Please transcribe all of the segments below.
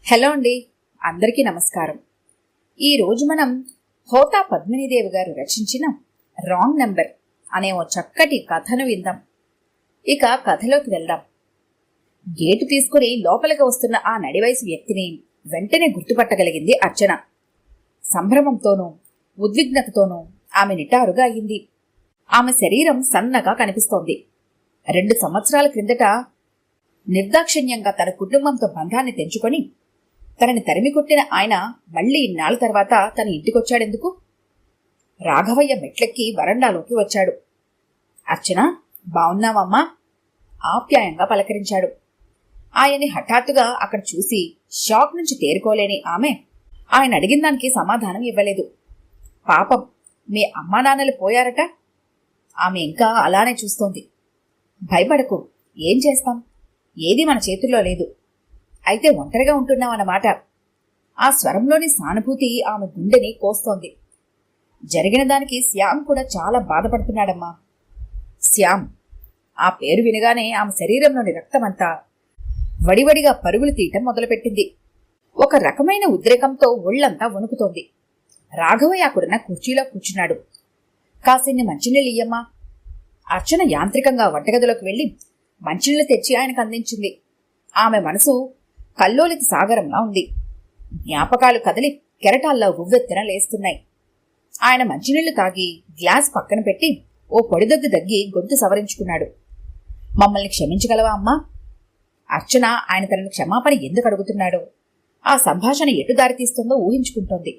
Hello అండి, అందరికీ నమస్కారం. ఈరోజు మనం హోతా పద్మినీదేవి గారు రచించిన రాంగ్ నెంబర్ అనే ఓ చక్కటి కథను విందాం. ఇక కథలోకి వెళ్దాం. గేటు తీసుకుని లోపలికి వస్తున్న ఆ నడివయసు వ్యక్తిని వెంటనే గుర్తుపట్టగలిగింది అర్చన. సంభ్రమంతోనూ ఉద్విగ్నతతోనూ ఆమె నిటారుగా అయింది. ఆమె శరీరం సన్నగా కనిపిస్తోంది. 2 సంవత్సరాల క్రిందట నిర్దాక్షిణ్యంగా తన కుటుంబంతో బంధాన్ని తెంచుకొని తనని తరిమి కొట్టిన ఆయన మళ్లీ ఇన్నాళ్ల తర్వాత తన ఇంటికొచ్చాడెందుకు? రాఘవయ్య మెట్లెక్కి వరండాలోకి వచ్చాడు. అర్చన, బావున్నావమ్మా? ఆప్యాయంగా పలకరించాడు. ఆయన్ని హఠాత్తుగా అక్కడ చూసి షాక్ నుంచి తేరుకోలేని ఆమె ఆయన అడిగిన దానికి సమాధానం ఇవ్వలేదు. పాపం, మీ అమ్మా నాన్నలు పోయారట? ఆమె ఇంకా అలానే చూస్తోంది. భయపడకు, ఏం చేస్తాం? ఏది మన చేతుల్లో లేదు. అయితే ఒంటరిగా ఉంటున్నావన్నమాట. ఆ స్వరంలోని సానుభూతి ఆమె గుండెని కోస్తోంది. జరిగిన దానికి శ్యామ్ కూడా చాలా బాధపడుతున్నాడమ్మా. శ్యామ్, ఆ పేరు వినగానే ఆమె శరీరంలోని రక్తమంతా వడివడిగా పరుగులు తీయటం మొదలుపెట్టింది. ఒక రకమైన ఉద్రేకంతో ఒళ్లంతా వణుకుతోంది. రాఘవయ్య అక్కడున్న కుర్చీలో కూర్చున్నాడు. కాసిన్ని మంచినీళ్ళు ఇయ్యమ్మా. అర్చన యాంత్రికంగా వంటగదిలోకి వెళ్లి మంచినీళ్లు తెచ్చి ఆయనకు అందించింది. ఆమె మనసు కల్లోలిత సాగరంలా ఉంది. జ్ఞాపకాలు కదిలి కెరటాల్లో ఉవ్వెత్తున లేస్తున్నాయి. ఆయన మంచినీళ్లు తాగి గ్లాస్ పక్కన పెట్టి ఓ పొడిదొగ్గు దగ్గి గొంతు సవరించుకున్నాడు. మమ్మల్ని క్షమించగలవా అమ్మా? అర్చన ఆయన తనని క్షమాపణ ఎందుకు అడుగుతున్నాడో, ఆ సంభాషణ ఎటు దారితీస్తుందో ఊహించుకుంటోంది.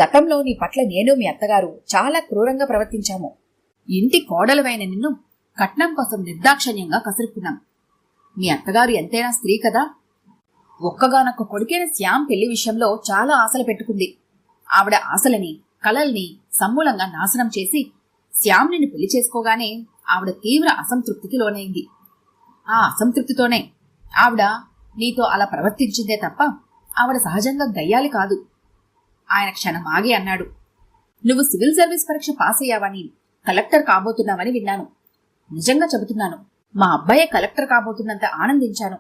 గతంలో నీ పట్ల నేను మీ అత్తగారు చాలా క్రూరంగా ప్రవర్తించాము. ఇంటి కోడలువైన నిన్ను కట్నం కోసం నిర్దాక్షణ్యంగా కసురుకున్నాం. మీ అత్తగారు ఎంతైనా స్త్రీ కదా. ఒక్కగానొక్క కొడుకైన శ్యామ్ పెళ్లి విషయంలో చాలా ఆశలు పెట్టుకుంది. ఆవిడ ఆశలని, కలల్ని సమూలంగా నాశనం చేసి శ్యామ్ నిన్ను పెళ్లి చేసుకోగానే ఆవిడ తీవ్ర అసంతృప్తికి లోనైంది. ఆ అసంతృప్తితోనే ఆవిడ నీతో అలా ప్రవర్తించిందే తప్ప ఆవిడ సహజంగా గయ్యాలి కాదు. ఆయన క్షణం ఆగి అన్నాడు, నువ్వు సివిల్ సర్వీస్ పరీక్ష పాస్ అయ్యావని, కలెక్టర్ కాబోతున్నావని విన్నాను. నిజంగా చెబుతున్నాను, మా అబ్బాయే కలెక్టర్ కాబోతున్నంత ఆనందించాను.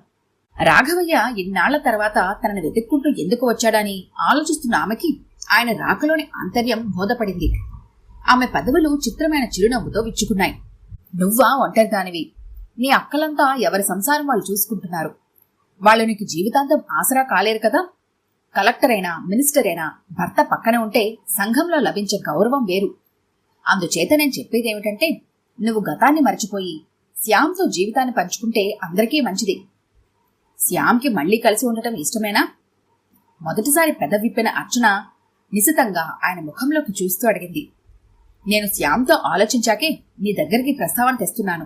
రాఘవయ్య ఇన్నాళ్ల తర్వాత తనని వెతుక్కుంటూ ఎందుకు వచ్చాడని ఆలోచిస్తున్న ఆమెకి ఆయన రాకలోని ఆంతర్యం బోధపడింది. ఆమె పదవులు చిత్రమైన చిరునవ్వుతో విచ్చుకున్నాయి. నువ్వా ఒంటరిదానివి. నీ అక్కలంతా ఎవరి సంసారం వాళ్ళు చూసుకుంటున్నారు. వాళ్ళు నీకు జీవితాంతం ఆసరా కాలేరు కదా. కలెక్టర్ అయినా, మినిస్టర్ అయినా భర్త పక్కన ఉంటే సంఘంలో లభించే గౌరవం వేరు. అందుచేత నేను చెప్పేదేమిటంటే, నువ్వు గతాన్ని మర్చిపోయి శ్యామ్తో జీవితాన్ని పంచుకుంటే అందరికీ మంచిది. శ్యామ్కి మళ్లీ కలిసి ఉండటం ఇష్టమేనా? మొదటిసారి పెద్ద విప్పిన అర్చన నిశితంగా ఆయన ముఖంలోకి చూస్తూ అడిగింది. నేను శ్యామ్తో ఆలోచించాకే నీ దగ్గరికి ప్రస్తావన తెస్తున్నాను.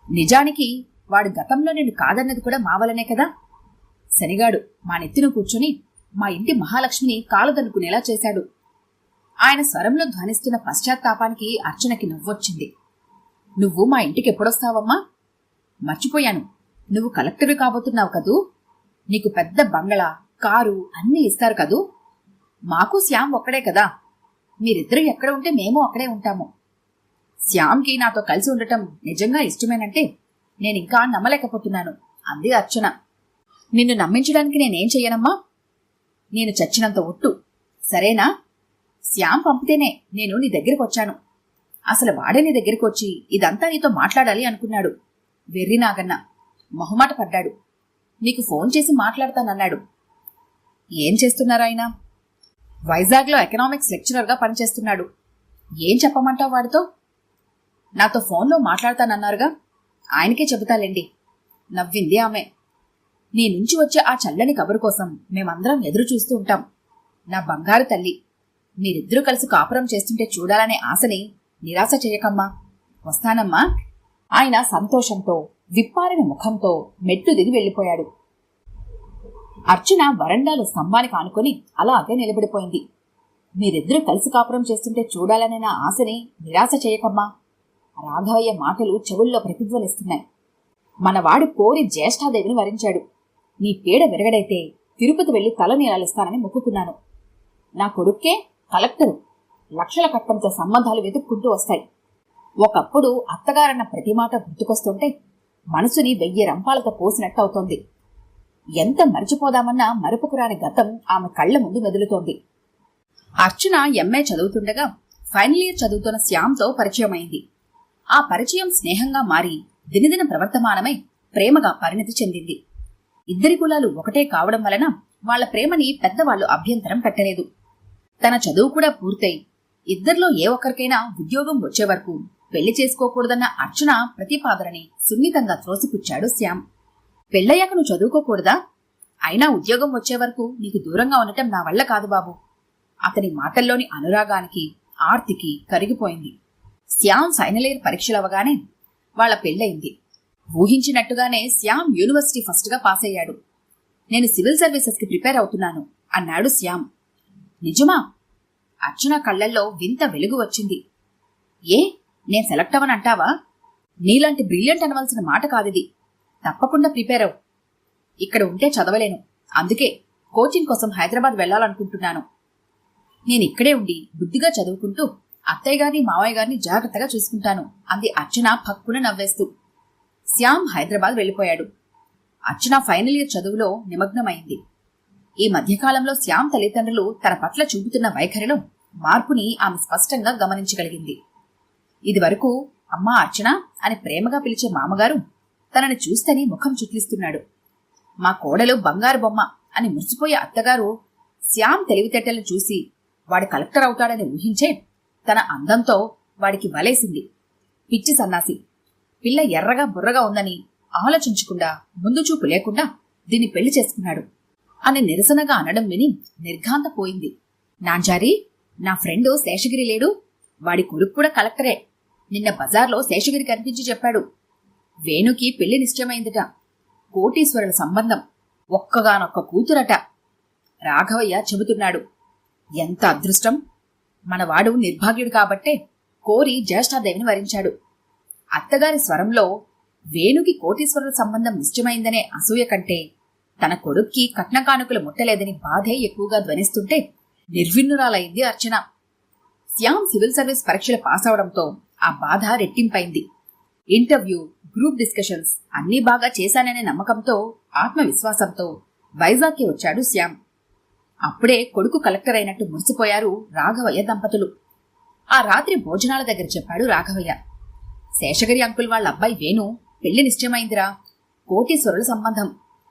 నిజానికి వాడు గతంలో నిన్ను కాదన్నది కూడా మా వలనే కదా. శనిగాడు మా నెత్తిన కూర్చొని మా ఇంటి మహాలక్ష్మిని కాలదనుకునేలా చేశాడు. ఆయన స్వరంలో ధ్వనిస్తున్న పశ్చాత్తాపానికి అర్చనకి నవ్వొచ్చింది. నువ్వు మా ఇంటికి ఎప్పుడొస్తావమ్మా? మర్చిపోయాను, నువ్వు కలెక్టర్వి కాబోతున్నావు కదూ. నీకు పెద్ద బంగళా, కారు అన్నీ ఇస్తారు కదూ. మాకు శ్యామ్ ఒక్కడే కదా. మీరిద్దరూ ఎక్కడ ఉంటే మేము అక్కడే ఉంటాము. శ్యామ్కి నాతో కలిసి ఉండటం నిజంగా ఇష్టమేనంటే నేనింకా నమ్మలేకపోతున్నాను అంది అర్చన. నిన్ను నమ్మించడానికి నేనేం చెయ్యనమ్మా? నేను చచ్చినంత ఒట్టు, సరేనా? శ్యామ్ పంపితేనే నేను నీ దగ్గరికి వచ్చాను. అసలు వాడే నీ దగ్గరికి వచ్చి ఇదంతా నీతో మాట్లాడాలి అనుకున్నాడు. వెర్రి నాగన్న మొహమాట పడ్డాడు. నీకు ఫోన్ చేసి మాట్లాడతానన్నాడు. ఏం చేస్తున్నారు ఆయన? వైజాగ్లో ఎకనామిక్స్ లెక్చరర్గా పనిచేస్తున్నాడు. ఏం చెప్పమంటావు వాడితో? నాతో ఫోన్లో మాట్లాడతానన్నారుగా, ఆయనకే చెబుతాలేండి నవ్వింది ఆమె. నీ నుంచి వచ్చే ఆ చల్లని కబురు కోసం మేమందరం ఎదురు చూస్తూ ఉంటాం. నా బంగారు తల్లి, మీరిద్దరూ కలిసి కాపురం చేస్తుంటే చూడాలనే ఆశని నిరాశ చేయకమ్మా. వస్తానమ్మా. ఆయన సంతోషంతో విప్పారిన ముఖంతో మెట్లు దిగి వెళ్లిపోయాడు. అర్చన వరండాలో స్తంభానికి ఆనుకొని అలాగే నిలబడిపోయింది. మీరిద్దరూ కలిసి కాపురం చేస్తుంటే చూడాలనే నా ఆశని నిరాశ చేయకమ్మా. రాఘవయ్య మాటలు చెవుల్లో ప్రతిధ్వనిస్తున్నాయి. మనవాడు కోరి జ్యేష్ఠాదేవిని వరించాడు. నీ పీడ విరగడైతే తిరుపతి వెళ్లి తల నీలాలిస్తానని మొక్కుకున్నాను. నా కొడుక్కే కలెక్టరు. లక్షల కట్టంతో సంబంధాలు వెతుక్కుంటూ వస్తాయి. ఒకప్పుడు అత్తగారన్న ప్రతి మాట గుర్తుకొస్తుంటే మనసుని 1000 రంపాలతో పోసినట్టు అవుతోంది. ఎంత మరిచిపోదామన్నా మరపుకురాని గతం ఆమె కళ్ల ముందు మెదులుతోంది. అర్చన ఎంఏ చదువుతుండగా ఫైనల్ ఇయర్ చదువుతున్న శ్యామ్తో పరిచయమైంది. ఆ పరిచయం స్నేహంగా మారి దినదిన ప్రవర్తమానమై ప్రేమగా పరిణతి చెందింది. ఇద్దరి కులాలు ఒకటే కావడం వలన వాళ్ల ప్రేమని పెద్దవాళ్లు అభ్యంతరం పెట్టలేదు. తన చదువు కూడా పూర్తయి ఇద్దరిలో ఏ ఒక్కరికైనా ఉద్యోగం వచ్చే వరకు పెళ్లి చేసుకోకూడదన్న అర్చన ప్రతిపాదనని సున్నితంగా త్రోసిపుచ్చాడు శ్యామ్. పెళ్ళయ్యాక నువ్వు చదువుకోకూడదా? అయినా ఉద్యోగం వచ్చే వరకు నీకు దూరంగా ఉండటం నా వల్ల కాదు బాబు. అతని మాటల్లోని అనురాగానికి ఆర్తికి కరిగిపోయింది. శ్యామ్ ఫైనల్ ఇయర్ పరీక్షలవగానే వాళ్ల పెళ్ళయింది. ఊహించినట్టుగానే శ్యామ్ యూనివర్సిటీ ఫస్ట్గా పాస్ అయ్యాడు. నేను సివిల్ సర్వీసెస్కి ప్రిపేర్ అవుతున్నాను అన్నాడు శ్యామ్. నిజమా? అర్చన కళ్లల్లో వింత వెలుగు వచ్చింది. ఏ, నేను సెలెక్ట్ అవనంటావా? నీలాంటి బ్రిలియంట్ అనవలసిన మాట కాదిది. తప్పకుండా ప్రిపేర్ అవు. ఇక్కడ ఉంటే చదవలేను, అందుకే కోచింగ్ కోసం హైదరాబాద్ వెళ్లాలనుకుంటున్నాను. నేనిక్కడే ఉండి బుద్ధిగా చదువుకుంటూ అత్తయ్య గారిని మావయ్య గారిని జాగ్రత్తగా చూసుకుంటాను అంది అర్చన పక్కున నవ్వేస్తూ. శ్యామ్ హైదరాబాద్ వెళ్లిపోయాడు. అర్చన ఫైనల్ ఇయర్ చదువులో నిమగ్నమైంది. ఈ మధ్యకాలంలో శ్యామ్ తల్లిదండ్రులు తన పట్ల చూపుతున్న వైఖరిలో మార్పుని ఆమె స్పష్టంగా గమనించగలిగింది. ఇదివరకు అమ్మా అర్చన అని ప్రేమగా పిలిచే మామగారు తనని చూస్తేనే ముఖం చుట్లిస్తున్నాడు. మా కోడలు బంగారు బొమ్మ అని మురిసిపోయే అత్తగారు శ్యామ్ తెలివితేటలను చూసి వాడి కలెక్టర్ అవుతాడని ఊహించే తన అందంతో వాడికి వలేసింది. పిచ్చి సన్నాసి, పిల్ల ఎర్రగా బుర్రగా ఉందని ఆలోచించకుండా ముందు చూపు లేకుండా దీన్ని పెళ్లి చేసుకున్నాడు అని నిరసనగా అనడం విని నిర్ఘాంతపోయింది. నాంజారి, నా ఫ్రెండు శేషగిరి లేడు? వాడి కొడుకు కూడా కలెక్టరే. నిన్న బజార్లో శేషగిరి కనిపించి చెప్పాడు. వేణుకి పెళ్లి నిశ్చయమైందట. కోటీశ్వరుల సంబంధం, ఒక్కగానొక్క కూతురట. రాఘవయ్య చెబుతున్నాడు. ఎంత అదృష్టం! మనవాడు నిర్భాగ్యుడు కాబట్టే కోరి జ్యేష్ఠాదేవిని వరించాడు. అత్తగారి స్వరంలో వేణుకి కోటీశ్వరుల సంబంధం నిశ్చయమైందనే అసూయ కంటే తన కొడుక్కి కట్నకానుకలు ముట్టలేదని బాధే ఎక్కువగా ధ్వనిస్తుంటే నిర్విన్నురాలైంది అర్చన. శ్యామ్ సివిల్ సర్వీస్ పరీక్షలు పాస్ అవడంతో ఆ బాధ రెట్టింపైంది. ఇంటర్వ్యూ, గ్రూప్ డిస్కషన్స్ అన్నీ బాగా చేశాననే నమ్మకంతో, ఆత్మవిశ్వాసంతో వైజాగ్కి వచ్చాడు శ్యామ్. అప్పుడే కొడుకు కలెక్టర్ అయినట్టు మురిసిపోయారు రాఘవయ్య దంపతులు. ఆ రాత్రి భోజనాల దగ్గర చెప్పాడు రాఘవయ్య. శేషగిరి అంకుల్ వాళ్ళ అబ్బాయి వేణు పెళ్లి నిశ్చయమైందిరా. కోటీశ్వరుల సంబంధం,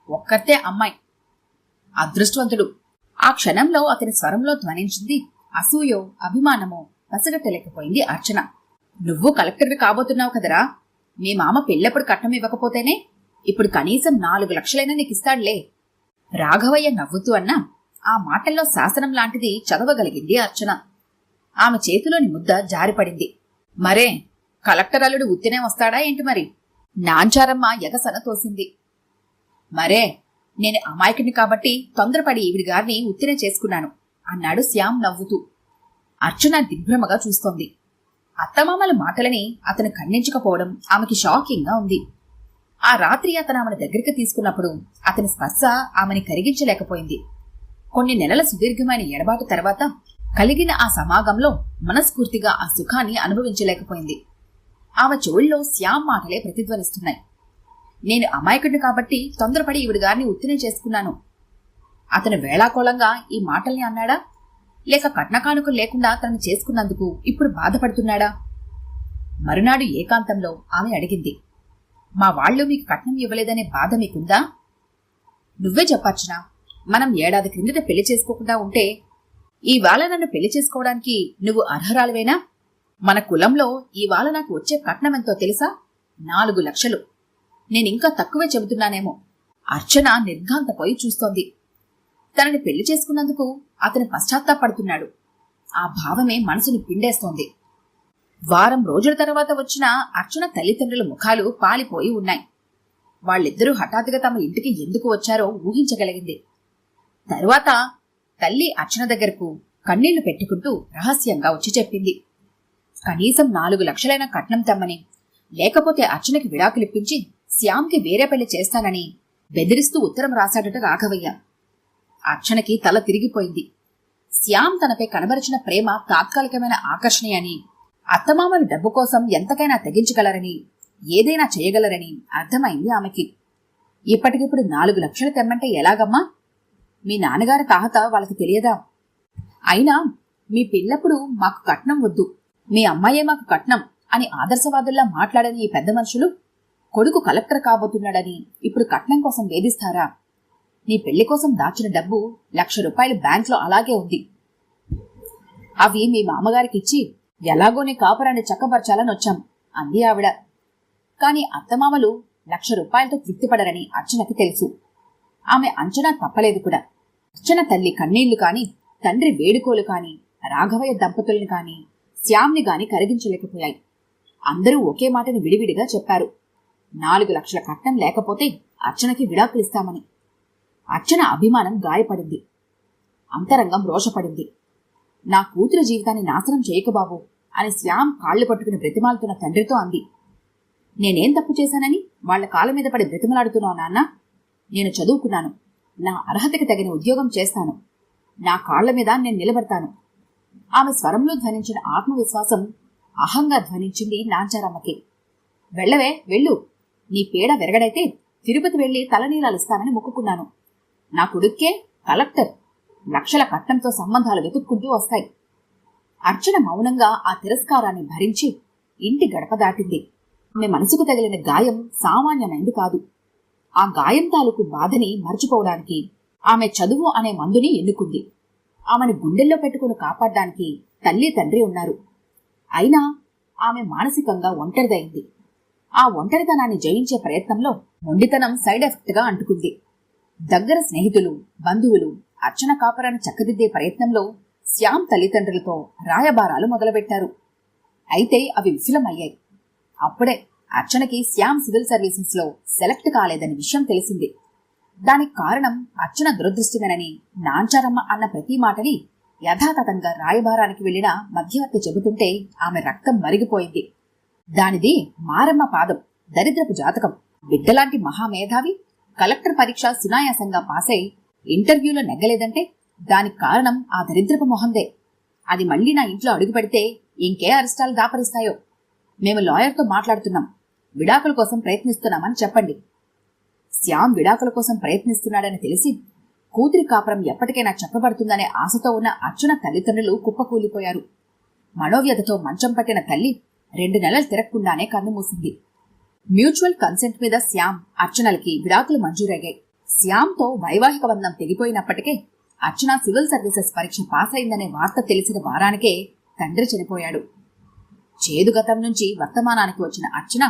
ఒక్కర్తే అమ్మాయి. అదృష్టవంతుడు. ఆ క్షణంలో అతని స్వరంలో ధ్వనించింది అసూయో అభిమానమో పసగట్టలేకపోయింది అర్చన. నువ్వు కలెక్టర్వి కాబోతున్నావు కదరా. మీ మామ పెళ్ళెప్పుడు కట్నం ఇవ్వకపోతేనే ఇప్పుడు కనీసం 4 లక్షలైనా నీకిస్తాడులే. రాఘవయ్య నవ్వుతూ అన్నా ఆ మాటల్లో శాసనం లాంటిది చదవగలిగింది అర్చన. ఆమె చేతిలోని ముద్ద జారిపడింది. మరే, కలెక్టర్ అల్లుడు ఉత్తినే వస్తాడా ఏంటి మరి? నాంచారమ్మ ఎగసన తోసింది. మరే, నేను అమాయకుడిని కాబట్టి తొందరపడి ఈవిడి గారిని ఉత్తినే చేసుకున్నాను అన్నాడు శ్యామ్ నవ్వుతూ. అర్చన దిగ్భ్రమగా చూస్తోంది. అత్తమామల మాటలని అతను ఖండించకపోవడం ఆమెకి షాకింగ్ గా ఉంది. ఆ రాత్రి అతను ఆమెను దగ్గరికి తీసుకున్నప్పుడు అతని స్పర్శ ఆమెని కరిగించలేకపోయింది. కొన్ని నెలల సుదీర్ఘమైన ఎడబాటు తర్వాత కలిగిన ఆ సమాగంలో మనస్ఫూర్తిగా ఆ సుఖాన్ని అనుభవించలేకపోయింది. ఆమె చెవుల్లో శ్యామ్ మాటలే ప్రతిధ్వనిస్తున్నాయి. నేను అమాయకుడిని కాబట్టి తొందరపడి ఈవిడి గారిని ఉత్తినే చేసుకున్నాను. అతను వేళాకోళంగా ఈ మాటల్ని అన్నాడా, లేక కట్నకానుకలు లేకుండా తనను చేసుకున్నందుకు ఇప్పుడు బాధపడుతున్నాడా? మరునాడు ఏకాంతంలో ఆమె అడిగింది. మా వాళ్లు మీకు కట్నం ఇవ్వలేదనే బాధ మీకుందా? నువ్వే చెప్పచ్చునా. మనం ఏడాది క్రిందట పెళ్లి చేసుకోకుండా ఉంటే ఈవేళ నన్ను పెళ్లి చేసుకోవడానికి నువ్వు అర్హరాలువేనా? మన కులంలో ఈవేళ నాకు వచ్చే కట్నం ఎంతో తెలుసా? 4 లక్షలు. నేనింకా తక్కువే చెబుతున్నానేమో. అర్చన నిర్ఘాంతపోయి చూస్తోంది. తనని పెళ్లి చేసుకున్నందుకు అతను పశ్చాత్తాపడుతున్నాడు. ఆ భావమే మనసుని పిండేస్తోంది. వారం రోజుల తర్వాత వచ్చిన అర్చన తల్లిదండ్రుల ముఖాలు పాలిపోయి ఉన్నాయి. వాళ్ళిద్దరూ హఠాత్తుగా తమ ఇంటికి ఎందుకు వచ్చారో ఊహించగలిగింది. తరువాత తల్లి అర్చన దగ్గరకు కన్నీళ్లు పెట్టుకుంటూ రహస్యంగా వచ్చి చెప్పింది. కనీసం 4 లక్షలైన కట్నం తెమ్మని, లేకపోతే అర్చనకి విడాకులిప్పించి శ్యామ్కి వేరే పెళ్లి చేస్తానని బెదిరిస్తూ ఉత్తరం రాశాడట రాఘవయ్య. అర్చనకి తల తిరిగిపోయింది. శ్యామ్ తనపై కనబరిచిన ప్రేమ తాత్కాలికమైన ఆకర్షణ అని, అత్తమామలు డబ్బు కోసం ఎంతకైనా తెగించగలరని, ఏదైనా చేయగలరని అర్థమైంది ఆమెకి. ఇప్పటికిప్పుడు 4 లక్షలు తెమ్మంటే ఎలాగమ్మా? మీ నాన్నగారి తాహత వాళ్ళకి తెలియదా? అయినా మీ పిల్లప్పుడు మాకు కట్నం వద్దు, మీ అమ్మాయే మాకు కట్నం అని ఆదర్శవాదుల్లా మాట్లాడని ఈ పెద్ద మనుషులు కొడుకు కలెక్టర్ కాబోతున్నాడని ఇప్పుడు కట్నం కోసం వేధిస్తారా? నీ పెళ్లి కోసం దాచిన డబ్బు ₹1,00,000 బ్యాంక్లో అలాగే ఉంది. అవి మీ మామగారికిచ్చి ఎలాగో నీ కాపురాన్ని చక్కపరచాలని వచ్చాం అంది ఆవిడ. కాని అత్తమామలు ₹1,00,000తో తృప్తిపడరని అర్చనకి తెలుసు. ఆమె అంచనా తప్పలేదు కూడా. అర్చన తల్లి కన్నీళ్లు కాని, తండ్రి వేడుకోలు కాని, రాఘవయ్య దంపతుల్ని కాని, శ్యామ్ని గాని కరిగించలేకపోయాయి. అందరూ ఒకే మాటని విడివిడిగా చెప్పారు. 4 లక్షల కట్నం లేకపోతే అర్చనకి విడాకులిస్తామని. అర్చన అభిమానం గాయపడింది, అంతరంగం రోషపడింది. నా కూతురు జీవితాన్ని నాశనం చేయకు బాబు అని శ్యామ్ కాళ్లు పట్టుకుని బ్రతిమాలుతున్న తండ్రితో అంది. నేనేం తప్పు చేశానని వాళ్ల కాళ్ళ మీద పడి బ్రతిమలాడుతున్నావు నాన్న? నేను చదువుకున్నాను, నా అర్హతకి తగిన ఉద్యోగం చేస్తాను, నా కాళ్ల మీద నేను నిలబడతాను. ఆమె స్వరంలో ధ్వనించిన ఆత్మవిశ్వాసం అహంగా ధ్వనించింది నాంచారమ్మకి. వెళ్ళవే వెళ్ళు, నీ పీడ విరగడైతే తిరుపతి వెళ్లి తలనీలాలిస్తానని మొక్కుకున్నాను. నా కొడుక్కే కలెక్టర్, లక్షల కట్నంతో సంబంధాలు వెతుక్కుంటూ వస్తాయి. అర్చన మౌనంగా ఆ తిరస్కారాన్ని భరించి ఇంటి గడప దాటింది. ఆమె మనసుకు తగిలిన గాయం సామాన్యమైంది కాదు. ఆ గాయం తాలూకు బాధని మర్చిపోవడానికి ఆమె చదువు అనే మందుని ఎన్నుకుంది. ఆమెను గుండెల్లో పెట్టుకుని కాపాడడానికి తల్లి తండ్రి ఉన్నారు. అయినా ఆమె మానసికంగా ఒంటరిదైంది. ఆ ఒంటరితనాన్ని జయించే ప్రయత్నంలో మొండితనం సైడ్ ఎఫెక్ట్గా అంటుకుంది. దగ్గర స్నేహితులు, బంధువులు అర్చన కాపురాన్ని చక్కదిద్దే ప్రయత్నంలో శ్యామ్ తల్లిదండ్రులతో రాయబారాలు మొదలుపెట్టారు. అయితే అవి విఫలమయ్యాయి. అప్పుడే అర్చనకి శ్యామ్ సివిల్ సర్వీసెస్ లో సెలెక్ట్ కాలేదని విషయం తెలిసింది. దానికి కారణం అర్చన దురదృష్టమేనని నాంచారమ్మ అన్న ప్రతి మాటని యథాతథంగా రాయబారానికి వెళ్లిన మధ్యవర్తి చెబుతుంటే ఆమె రక్తం మరిగిపోయింది. దానిది మారమ్మ పాదం, దరిద్రపు జాతకం. బిడ్డలాంటి మహామేధావి కలెక్టర్ పరీక్ష సునాయాసంగా పాసై ఇంటర్వ్యూలో నెగ్గలేదంటే దానికి కారణం ఆ దరిద్రపు మొహందే. అది మళ్లీ నా ఇంట్లో అడుగు పెడితే ఇంకే అరిష్టాలు దాపరిస్తాయో. మేము లాయర్తో మాట్లాడుతున్నాం, విడాకుల కోసం ప్రయత్నిస్తున్నామని చెప్పండి. శ్యామ్ విడాకుల కోసం ప్రయత్నిస్తున్నాడని తెలిసి కూతురి కాపురం ఎప్పటికైనా చక్కబడుతుందనే ఆశతో ఉన్న అర్చన తల్లిదండ్రులు కుప్పకూలిపోయారు. మనోవ్యధతో మంచం పట్టిన తల్లి 2 నెలలు తిరగకుండానే కన్నుమూసింది. మ్యూచువల్ కన్సెంట్ మీద శ్యామ్ అర్చనలకి విడాకులు మంజూరయ్యాయి. శ్యామ్తో వైవాహిక బంధం తెగిపోయినప్పటికే అర్చన సివిల్ సర్వీసెస్ పరీక్ష పాస్ అయిందనే వార్త తెలిసిన వారానికే తండ్రి చనిపోయాడు. చేదుగతం నుంచి వర్తమానానికి వచ్చిన అర్చన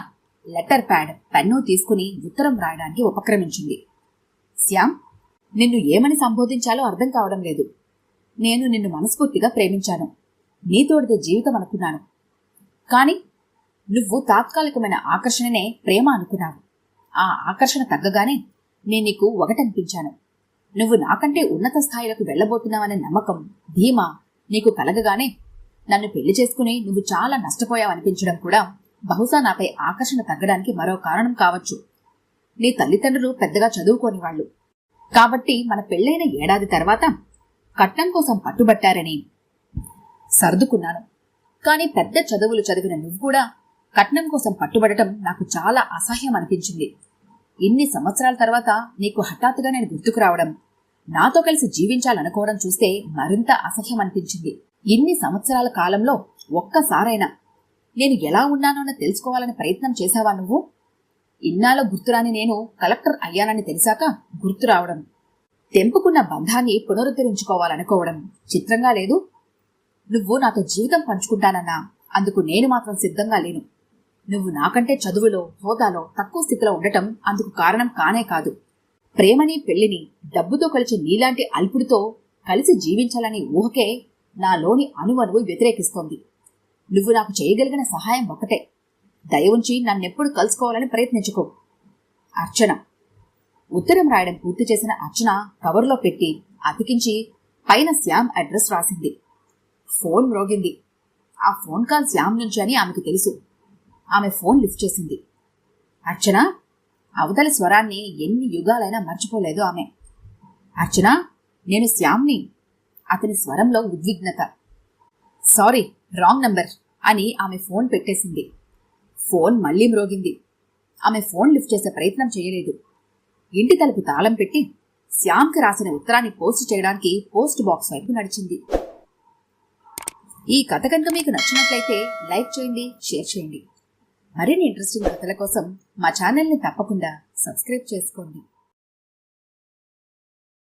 లెటర్ ప్యాడ్, పెన్ను తీసుకుని ఉత్తరం రాయడానికి ఉపక్రమించింది. శ్యామ్, నిన్ను ఏమని సంబోధించాలో అర్థం కావడం లేదు. నేను నిన్ను మనస్ఫూర్తిగా ప్రేమించాను, నీతోడిదే జీవితం అనుకున్నాను. కాని నువ్వు తాత్కాలికమైన ఆకర్షణనే ప్రేమ అనుకున్నావు. ఆ ఆకర్షణ తగ్గగానే నేను నీకు ఒకటనిపించాను. నువ్వు నాకంటే ఉన్నత స్థాయిలకు వెళ్లబోతున్నావనే నమ్మకం, ధీమా నీకు కలగగానే నన్ను పెళ్లి చేసుకుని నువ్వు చాలా నష్టపోయావనిపించడం కూడా బహుశా నాపై ఆకర్షణ తగ్గడానికి మరో కారణం కావచ్చు. నీ తల్లిదండ్రులు పెద్దగా చదువుకోని వాళ్ళు కాబట్టి మన పెళ్లైన ఏడాది తర్వాత కట్నం కోసం పట్టుబట్టారని సర్దుకున్నాను. కాని పెద్ద చదువులు చదివిన నువ్వు కూడా కట్నం కోసం పట్టుబడటం నాకు చాలా అసహ్యం అనిపించింది. ఇన్ని సంవత్సరాల తర్వాత నీకు హఠాత్తుగా నేను గుర్తుకు రావడం, నాతో కలిసి జీవించాలనుకోవడం చూస్తే మరింత అసహ్యం అనిపించింది. ఇన్ని సంవత్సరాల కాలంలో ఒక్కసారైనా నేను ఎలా ఉన్నానోనో తెలుసుకోవాలని ప్రయత్నం చేశావా నువ్వు? ఇన్నాళ్ళ గుర్తురాని నేను కలెక్టర్ అయ్యానని తెలిసాక గుర్తు రావడం, తెంపుకున్న బంధాన్ని పునరుద్ధరించుకోవాలనుకోవడం చిత్రంగా లేదు? నువ్వు నాతో జీవితం పంచుకుంటానన్నా అందుకు నేను మాత్రం సిద్ధంగా లేను. నువ్వు నాకంటే చదువులో, హోదాలో తక్కువ స్థితిలో ఉండటం అందుకు కారణం కానే కాదు. ప్రేమని, పెళ్లిని డబ్బుతో కలిసి నీలాంటి అల్పుడితో కలిసి జీవించాలని ఊహకే నాలోని అణువణువు వ్యతిరేకిస్తోంది. నువ్వు నాకు చేయగలిగిన సహాయం ఒకటే, దయ ఉంచి నన్నెప్పుడు కలుసుకోవాలని ప్రయత్నించుకో. అర్చన. ఉత్తరం రాయడం పూర్తి చేసిన అర్చన కవర్లో పెట్టి అతికించి పైన శ్యామ్ అడ్రస్ రాసింది. ఫోన్ మ్రోగింది. ఆ ఫోన్ కాల్ శ్యామ్ నుంచి అని ఆమెకు తెలుసు. ఆమె ఫోన్ లిఫ్ట్ చేసింది. అర్చన. అవతలి స్వరాన్ని ఎన్ని యుగాలైనా మర్చిపోలేదు ఆమె. అర్చన, నేను శ్యామ్ని. అతని స్వరంలో ఉద్విగ్నత. సారీ, రాంగ్ నంబర్ అని ఆమె ఫోన్ పెట్టేసింది. ఫోన్ మళ్లీ మ్రోగింది. ఆమె ఫోన్ లిఫ్ట్ చేసే ప్రయత్నం చేయలేదు. ఇంటి తలుపు తాళం పెట్టి శ్యామ్కి రాసిన ఉత్తరాన్ని పోస్ట్ చేయడానికి పోస్ట్ బాక్స్ వైపు నడిచింది. ఈ కథ కనుక మీకు నచ్చినట్లయితే లైక్ చేయండి, షేర్ చేయండి. మరిన్ని ఇంట్రెస్టింగ్ కథల కోసం మా ఛానల్ని తప్పకుండా సబ్స్క్రైబ్ చేసుకోండి.